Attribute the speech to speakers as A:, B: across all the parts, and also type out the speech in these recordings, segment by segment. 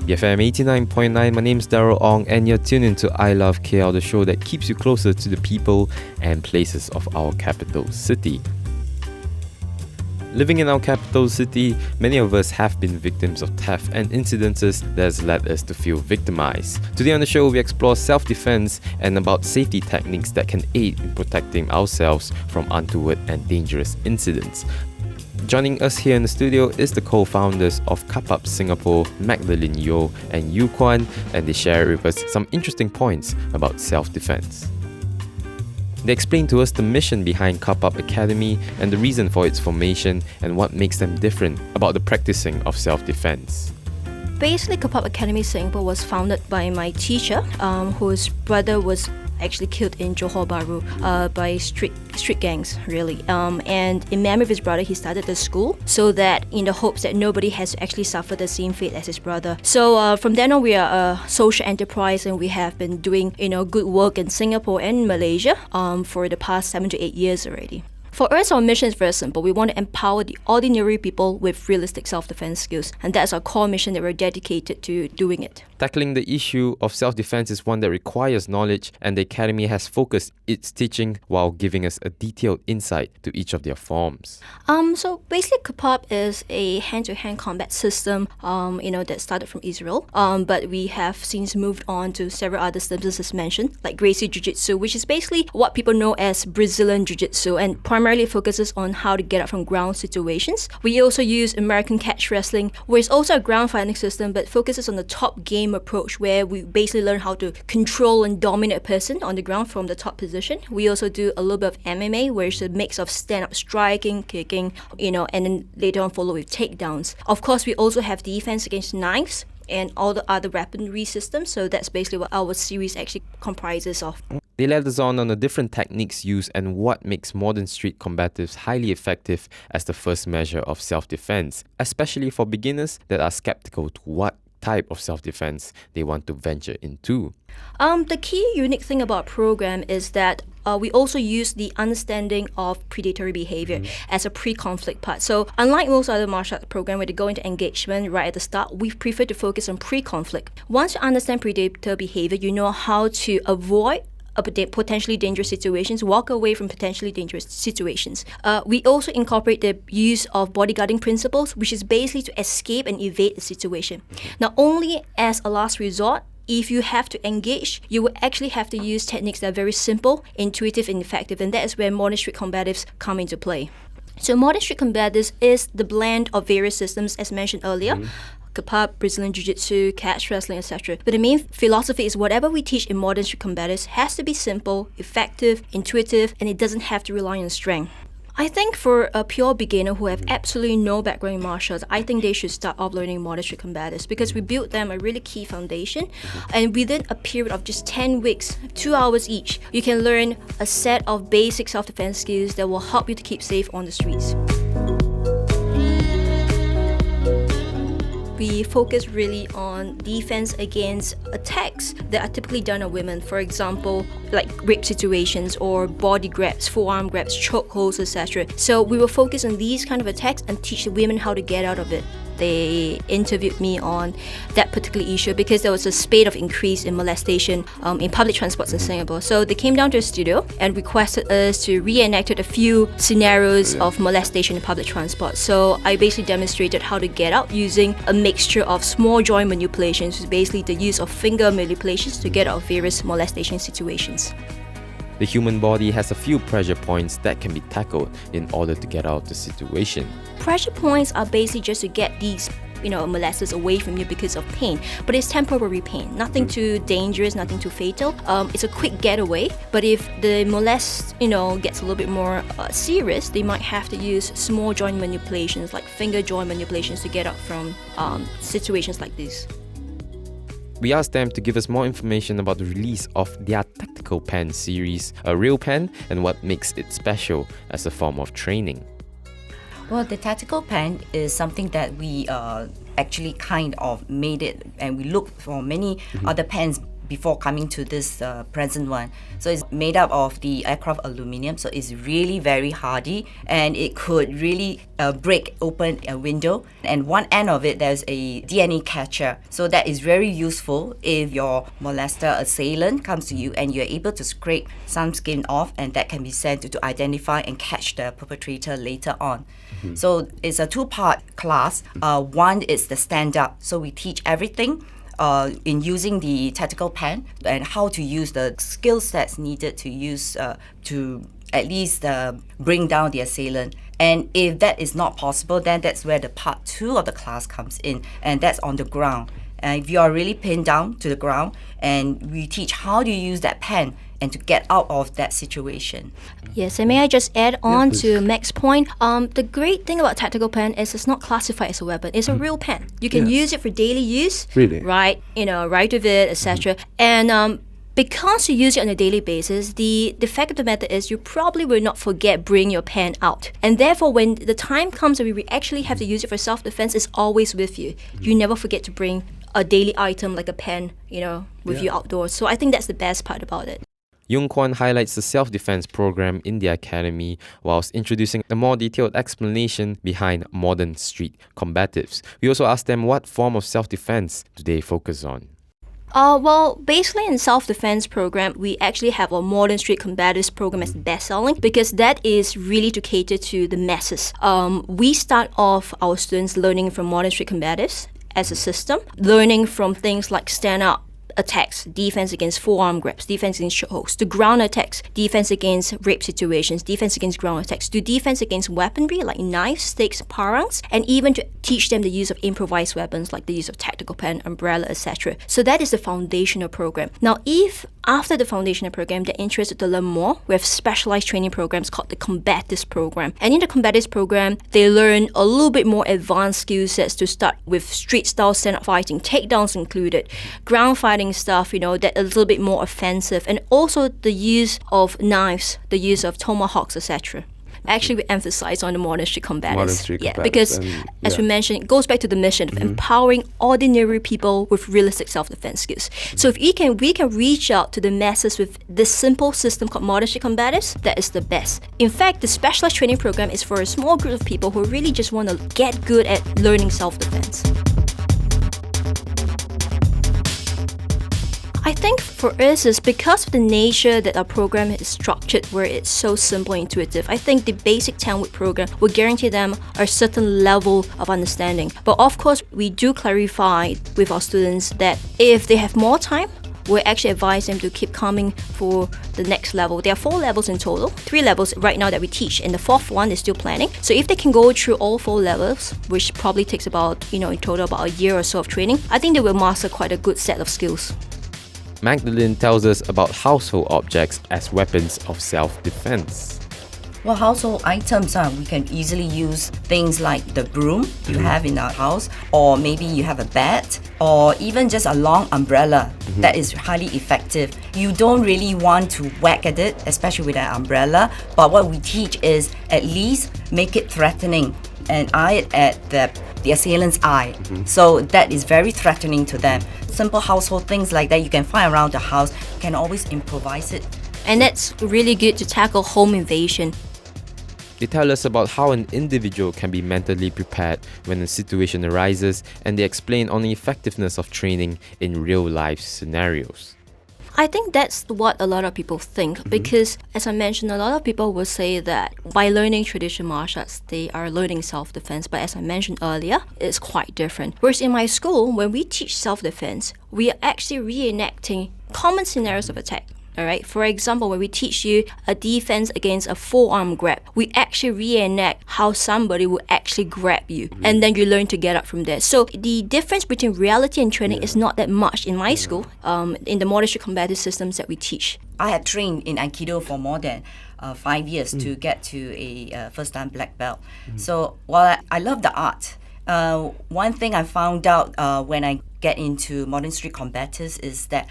A: BFM 89.9, my name's Daryl Ong and you're tuned into I Love KL, the show that keeps you closer to the people and places of our capital city. Living in our capital city, many of us have been victims of theft and incidences that has led us to feel victimized. Today on the show, we explore self-defense and about safety techniques that can aid in protecting ourselves from untoward and dangerous incidents. Joining us here in the studio is the co-founders of Cup Singapore, Magdalene Yeo and Yu Kwan, and they share with us some interesting points about self-defense. They explain to us the mission behind Cup Academy and the reason for its formation and what makes them different about the practicing of self-defense.
B: Basically, Cup Academy Singapore was founded by my teacher, whose brother was actually killed in Johor Bahru by street gangs, really. And in memory of his brother, he started the school so that in the hopes that nobody has actually suffered the same fate as his brother. So from then on, we are a social enterprise and we have been doing good work in Singapore and Malaysia for the past 7 to 8 years already. For us, our mission is very simple. We want to empower the ordinary people with realistic self-defense skills, and that's our core mission that we're dedicated to doing it.
A: Tackling the issue of self-defense is one that requires knowledge, and the Academy has focused its teaching while giving us a detailed insight to each of their forms.
B: So basically, Kapab is a hand-to-hand combat system, that started from Israel, but we have since moved on to several other systems as mentioned, like Gracie Jiu-Jitsu, which is basically what people know as Brazilian Jiu-Jitsu, and primarily focuses on how to get out from ground situations. We also use American catch wrestling, where it's also a ground fighting system, but focuses on the top game approach, where we basically learn how to control and dominate a person on the ground from the top position. We also do a little bit of MMA, where it's a mix of stand-up striking, kicking, and then later on follow with takedowns. Of course, we also have defense against knives and all the other weaponry systems, so that's basically what our series actually comprises of.
A: They led us on the different techniques used and what makes modern street combatives highly effective as the first measure of self-defense, especially for beginners that are skeptical to what type of self-defense they want to venture into.
B: The key unique thing about our program is that we also use the understanding of predatory behavior as a pre-conflict part. So unlike most other martial arts programs where they go into engagement right at the start, we prefer to focus on pre-conflict. Once you understand predator behavior, you know how to avoid potentially dangerous situations, walk away from potentially dangerous situations. We also incorporate the use of bodyguarding principles, which is basically to escape and evade the situation. Now, only as a last resort, if you have to engage, you will actually have to use techniques that are very simple, intuitive, and effective, and that is where modern street combatives come into play. So modern street combatives is the blend of various systems, as mentioned earlier, Kapab, Brazilian Jiu-Jitsu, catch wrestling, etc. But the main philosophy is whatever we teach in modern street combatives has to be simple, effective, intuitive, and it doesn't have to rely on strength. I think for a pure beginner who have absolutely no background in martial arts, I think they should start off learning modern street combatives because we built them a really key foundation, and within a period of just 10 weeks, 2 hours each, you can learn a set of basic self-defense skills that will help you to keep safe on the streets. We focus really on defense against attacks that are typically done on women. For example, like rape situations or body grabs, forearm grabs, chokeholds, etc. So we will focus on these kind of attacks and teach the women how to get out of it. They interviewed me on that particular issue because there was a spate of increase in molestation in public transports in Singapore. So they came down to the studio and requested us to reenact a few scenarios of molestation in public transport. So I basically demonstrated how to get out using a mixture of small joint manipulations, which is basically the use of finger manipulations to get out of various molestation situations.
A: The human body has a few pressure points that can be tackled in order to get out of the situation.
B: Pressure points are basically just to get these molesters away from you because of pain, but it's temporary pain, nothing too dangerous, nothing too fatal. It's a quick getaway, but if the molest gets a little bit more serious, they might have to use small joint manipulations like finger joint manipulations to get out from situations like this.
A: We asked them to give us more information about the release of their tactical pen series, a real pen, and what makes it special as a form of training.
C: Well, the tactical pen is something that we actually kind of made it, and we looked for many other pens before coming to this present one. So it's made up of the aircraft aluminium, so it's really very hardy, and it could really break open a window. And one end of it, there's a DNA catcher, so that is very useful if your molester assailant comes to you and you're able to scrape some skin off, and that can be sent to identify and catch the perpetrator later on. So it's a two-part class. One is the stand-up, so we teach everything in using the tactical pen and how to use the skill sets needed to use to at least bring down the assailant. And if that is not possible, then that's where the part 2 of the class comes in, and that's on the ground. If you are really pinned down to the ground, and we teach how to use that pen and to get out of that situation.
B: Yes, and may I just add on to Mac's point? The great thing about tactical pen is it's not classified as a weapon. It's a real pen. You can use it for daily use.
D: Really?
B: Right, write with it, etc. And because you use it on a daily basis, the fact of the matter is you probably will not forget bring your pen out. And therefore, when the time comes that we actually have to use it for self-defense, it's always with you. You never forget to bring a daily item like a pen, with you outdoors. So I think that's the best part about it.
A: Yung Kwan highlights the self-defense program in the academy whilst introducing a more detailed explanation behind modern street combatives. We also asked them what form of self-defense do they focus on.
B: Well, basically in self-defense program, we actually have a modern street combatives program as best-selling because that is really to cater to the masses. We start off our students learning from modern street combatives as a system, learning from things like stand-up attacks, defense against forearm grabs, defense against chokeholds, to ground attacks, defense against rape situations, defense against ground attacks, to defense against weaponry like knives, sticks, parangs, and even to teach them the use of improvised weapons like the use of tactical pen, umbrella, etc. So that is the foundational program. Now, if after the foundational program they're interested to learn more, we have specialized training programs called the combatives program. And in the combatives program, they learn a little bit more advanced skill sets to start with street-style stand-up fighting, takedowns included, ground fighting stuff, that a little bit more offensive, and also the use of knives, the use of tomahawks, etc. Actually, we emphasize on the modern street combatives.
D: Modern street combatives,
B: because as we mentioned, it goes back to the mission of empowering ordinary people with realistic self-defense skills. So if we can reach out to the masses with this simple system called modern street combatives, that is the best. In fact, the specialized training program is for a small group of people who really just want to get good at learning self-defense. I think for us is because of the nature that our program is structured where it's so simple and intuitive. I think the basic 10-week program will guarantee them a certain level of understanding. But of course, we do clarify with our students that if they have more time, we actually advise them to keep coming for the next level. There are 4 levels in total, 3 levels right now that we teach, and the 4th one is still planning. So if they can go through all 4 levels, which probably takes about, in total about a year or so of training, I think they will master quite a good set of skills.
A: Magdalene tells us about household objects as weapons of self-defense.
C: Well, household items, we can easily use things like the broom you have in our house, or maybe you have a bat, or even just a long umbrella that is highly effective. You don't really want to whack at it, especially with an umbrella, but what we teach is at least make it threatening and eye it at the assailant's eye. So that is very threatening to them. Simple household things like that you can find around the house. You can always improvise it.
B: And that's really good to tackle home invasion.
A: They tell us about how an individual can be mentally prepared when a situation arises, and they explain on the effectiveness of training in real-life scenarios.
B: I think that's what a lot of people think because, as I mentioned, a lot of people will say that by learning traditional martial arts, they are learning self-defense. But as I mentioned earlier, it's quite different. Whereas in my school, when we teach self-defense, we are actually reenacting common scenarios of attack. All right. For example, when we teach you a defense against a forearm grab, we actually reenact how somebody will actually grab you, and then you learn to get up from there. So the difference between reality and training is not that much in my school. In the modern street combative systems that we teach,
C: I had trained in Aikido for more than 5 years to get to a first-time black belt. So while I love the art, one thing I found out when I get into modern street combatives is that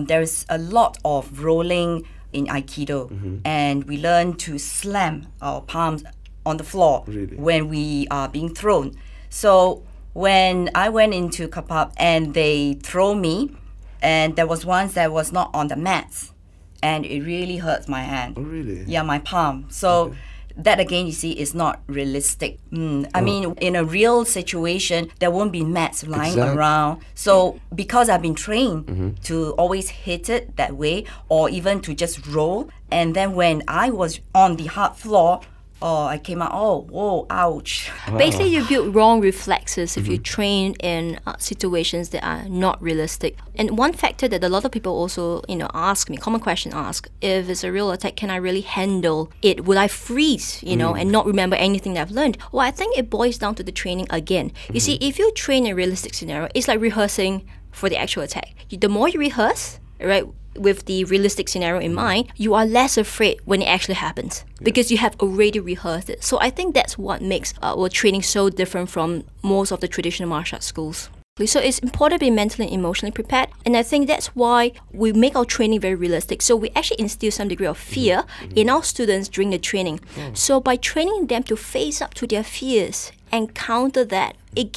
C: there's a lot of rolling in Aikido, and we learn to slam our palms on the floor when we are being thrown. So when I went into Kapap and they throw me, And there was once that was not on the mats, and it really hurts my hand.
D: Oh, really?
C: Yeah, my palm. So that again, you see, is not realistic. I mean, in a real situation, there won't be mats lying around. So because I've been trained to always hit it that way, or even to just roll, and then when I was on the hard floor, I came out, whoa, ouch.
B: Basically, you build wrong reflexes if you train in situations that are not realistic. And one factor that a lot of people also, ask me, common question ask, if it's a real attack, can I really handle it? Will I freeze, and not remember anything that I've learned? Well, I think it boils down to the training again. You see, if you train in a realistic scenario, it's like rehearsing for the actual attack. The more you rehearse, right, with the realistic scenario in mind, you are less afraid when it actually happens because you have already rehearsed it. So I think that's what makes our training so different from most of the traditional martial arts schools. So it's important to be mentally and emotionally prepared, and I think that's why we make our training very realistic. So we actually instill some degree of fear in our students during the training. So by training them to face up to their fears and counter that, it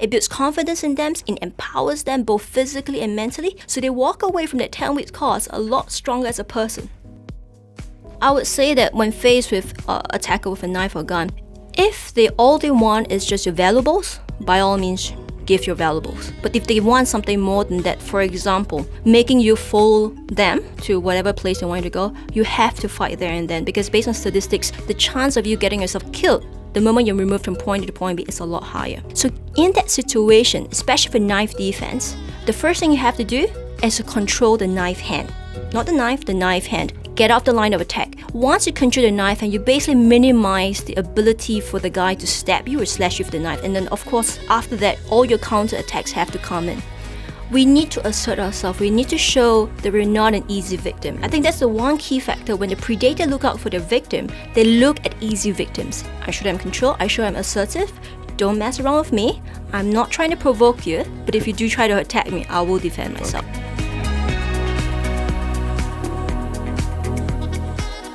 B: builds confidence in them, it empowers them both physically and mentally, so they walk away from that 10-week course a lot stronger as a person. I would say that when faced with an attacker with a knife or gun, if all they want is just your valuables, by all means, give your valuables. But if they want something more than that, for example, making you follow them to whatever place they want you to go, you have to fight there and then, because based on statistics, the chance of you getting yourself killed the moment you're removed from point A to point B is a lot higher. So in that situation, especially for knife defense, the first thing you have to do is to control the knife hand. Not the knife, the knife hand. Get off the line of attack. Once you control the knife hand, you basically minimize the ability for the guy to stab you or slash you with the knife. And then, of course, after that, all your counter attacks have to come in. We need to assert ourselves. We need to show that we're not an easy victim. I think that's the one key factor. When the predator look out for their victim, they look at easy victims. I show them control. I show them assertive. Don't mess around with me. I'm not trying to provoke you, but if you do try to attack me, I will defend myself.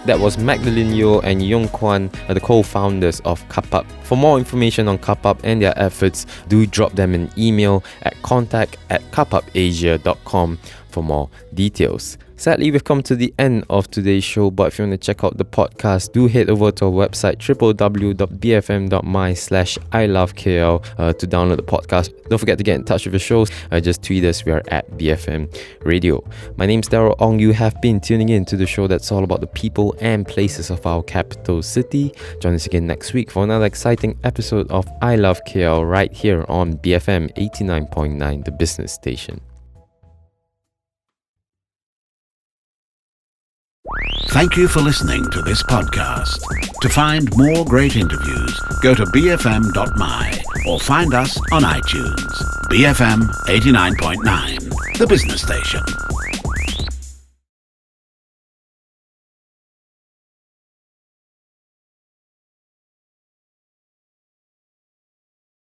A: That was Magdalene Yeo and Yong Kwan, the co-founders of Cup-Up. For more information on Cup-Up and their efforts, do drop them an email at contact@cupupasia.com for more details. Sadly, we've come to the end of today's show, but if you want to check out the podcast, do head over to our website www.bfm.my/ilovekl to download the podcast. Don't forget to get in touch with the shows. Just tweet us. We are at BFM Radio. My name's Daryl Ong. You have been tuning in to the show that's all about the people and places of our capital city. Join us again next week for another exciting episode of I Love KL right here on BFM 89.9, the business station.
D: Thank you for listening to this podcast. To find more great interviews, go to bfm.my or find us on iTunes. BFM 89.9, the business station.